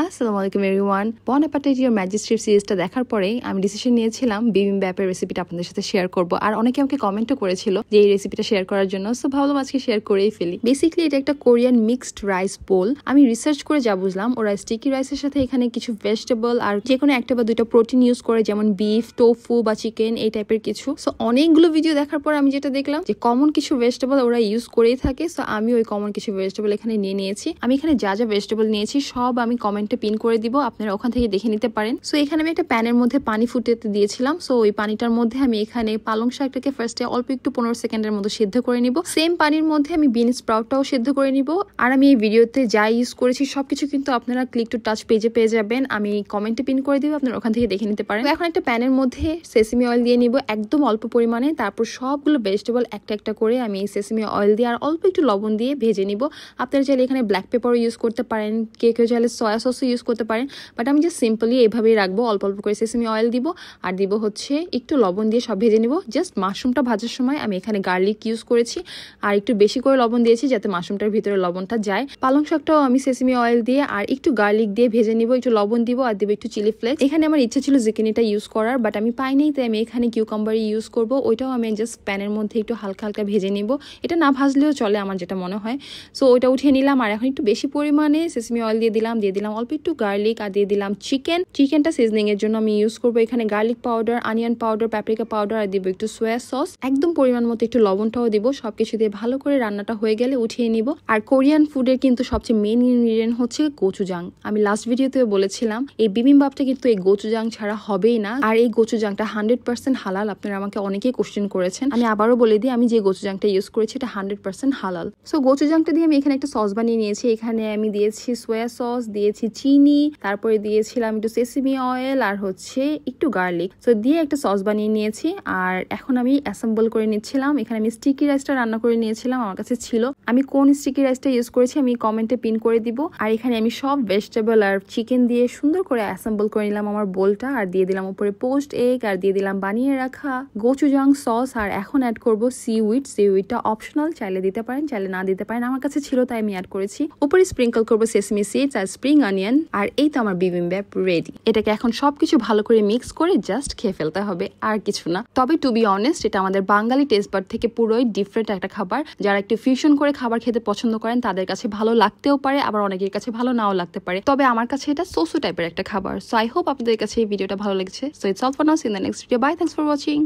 আসসালামু আলাইকুম এভরিওয়ান। বন অ্যাপাটাইট ইওর ম্যাজিস্ট্রেট সিরিজটা দেখার পরেই আমি ডিসিশন নিয়েছিলাম বিবিম্বাপের রেসিপিটা আপনাদের সাথে শেয়ার করব। আর অনেকে আমাকে কমেন্টও করেছিল যে এই রেসিপিটা শেয়ার করার জন্য, সো ভাবলাম আজকে শেয়ার করেই ফেলি। বেসিক্যালি এটা একটা কোরিয়ান মিক্সড রাইস বোল। আমি রিসার্চ করে যা বুঝলাম, ওরা স্টিকি রাইসের সাথে এখানে কিছু ভেজিটেবল আর যে কোনো একটা বা দুইটা প্রোটিন ইউজ করে, যেমন বিফ, টোফু বা চিকেন, এই টাইপের কিছু। সো অনেকগুলো ভিডিও দেখার পর আমি যেটা দেখলাম যে কমন কিছু ভেজিটেবল ওরা ইউজ করেই থাকে। সো আমি ওই কমন কিছু ভেজিটেবল এখানে নিয়ে নিয়েছি। আমি এখানে যা যা ভেজিটেবল নিয়েছি সব আমি কমেন্টে পিন করে দিব, আপনারা ওখান থেকে দেখে নিতে পারেন। সো এখানে আমি একটা প্যানের মধ্যে পানি ফুটাতে দিয়েছিলাম। সো ওই পানিটার মধ্যে আমি এখানে পালং শাকটাকে ফার্স্টে অল্প একটু 15 সেকেন্ডের মতো সিদ্ধ করে নিব। সেম পানির মধ্যে আমি বিন স্প্রাউটটাও সিদ্ধ করে নিব। আর আমি এই ভিডিওতে যা ইউজ করেছি সবকিছু কিন্তু আপনারা ক্লিক টু টাচ পেজে পেয়ে যাবেন। আমি কমেন্টে পিন করে দিব, আপনারা ওখান থেকে দেখে নিতে পারেন। এখন একটা প্যানের মধ্যে সেসিমি অয়েল দিয়ে নিব একদম অল্প পরিমাণে। তারপর সবগুলো ভেজিটেবল একটা একটা করে আমি এই সেসিমি অয়েল দিয়ে আর অল্প একটু লবণ দিয়ে ভেজে নিব। আপনারা চাইলে এখানে ব্ল্যাক পেপারও ইউজ করতে পারেন, কেউ চাইলে সয়া সসও ইউজ করতে পারেন, বাট আমি জাস্ট সিম্পলি এইভাবেই রাখবো। অল্প অল্প করে সেসমি অয়েল দিব আর দিব হচ্ছে একটু লবণ দিয়ে সব ভেজে নিব। জাস্ট মাশরুমটা ভাজার সময় আমি এখানে গার্লিক ইউজ করেছি আর একটু বেশি করে লবণ দিয়েছি যাতে মাশরুমটার ভিতরে লবণটা যায়। পালং শাকটাও আমি সেসমি অয়েল দিয়ে আর একটু গার্লিক দিয়ে ভেজে নিব, একটু লবণ দিব আর দিব একটু চিলি ফ্লেক্স। এখানে আমার ইচ্ছা ছিল জুকিনিটা ইউজ করার, বাট আমি পাই নাই, তাই আমি এখানে কিউকাম্বারই ইউজ করব। ওইটাও আমি জাস্ট প্যানের মধ্যে একটু হালকা হালকা ভেজে নিব। এটা না ভাজলেও চলে আমার যেটা মনে হয়। সো ওইটা উঠিয়ে নিলাম আর এখন একটু বেশি পরিমাণে সেসমি অয়েল দিয়ে দিলাম অল্প একটু গার্লিক আর দিয়ে দিলাম চিকেনটা সিজনিং এর জন্য আমি ইউজ করবো এখানে garlic powder, onion powder, paprika powder আর দিব একটু সোয়া সস, একদম পরিমাণ মতো একটু লবণটাও দিব। সবকিছু দিয়ে ভালো করে রান্নাটা হয়ে গেলে উঠিয়ে নিব। আর কোরিয়ান ফুডের কিন্তু সবচেয়ে মেইন ইনগ্রিডিয়েন্ট হচ্ছে গোচুজাং। আমি লাস্ট ভিডিওতে বলেছিলাম এই বিবিম্বাপটা কিন্তু এই গোচুজাং ছাড়া হবেই না। আর এই গোচুজাংটা 100% হালাল। আপনারা আমাকে অনেকেই কোশ্চেন করেছেন, আমি আবারও বলে দিই, আমি যে গোচুজাংটা ইউজ করেছি এটা 100% হালাল। সো গোচুজাংটা দিয়ে আমি এখানে একটা সস বানিয়ে নিয়েছি। এখানে আমি দিয়েছি সোয়া সস, দিয়েছি চিনি, তারপরে দিয়েছিলাম একটু সেসমি অয়েল আর হচ্ছে একটু গার্লিক। সো দিয়ে একটা সস বানিয়ে নিয়েছি আর এখন আমি অ্যাসেম্বল করে নিচ্ছিলাম। এখানে আমি স্টিকি রাইসটা রান্না করে নিয়েছিলাম, আমার কাছে ছিল। আমি কোন স্টিকি রাইসটা ইউজ করেছি আমি কমেন্টে পিন করে দিব। আর এখানে আমি সব ভেজিটেবল আর চিকেন দিয়ে সুন্দর করে অ্যাসেম্বল করে নিলাম আমার বোলটা আর দিয়ে দিলাম উপরে পোস্ট এগ আর দিয়ে দিলাম বানিয়ে রাখা গোচুজাং সস। আর এখন অ্যাড করব সিউইডটা অপশনাল, চাইলে দিতে পারেন চাইলে না দিতে পারেন, আমার কাছে ছিল তাই আমি অ্যাড করেছি। উপরে স্প্রিঙ্কল করব সেসমি সিডস আর স্প্রিং অনিয়ন। আর এই তো আমার বিবিম্বাপ রেডি। এটাকে এখন সবকিছু ভালো করে মিক্স করে জাস্ট খেয়ে ফেলতে হবে, আর কিছু না। তবে টু বি অনেস্ট, এটা আমাদের বাঙালি টেস্ট বাড থেকে পুরোই ডিফারেন্ট একটা খাবার। যারা একটু ফিউশন করে খাবার খেতে পছন্দ করেন তাদের কাছে ভালো লাগতেও পারে, আবার অনেকের কাছে ভালো নাও লাগতে পারে। তবে আমার কাছে এটা সোসো টাইপের একটা খাবার। সো আই হোপ আপনাদের কাছে এই ভিডিওটা ভালো লেগেছে। So it's all for now, see in the next video. Bye, thanks for watching.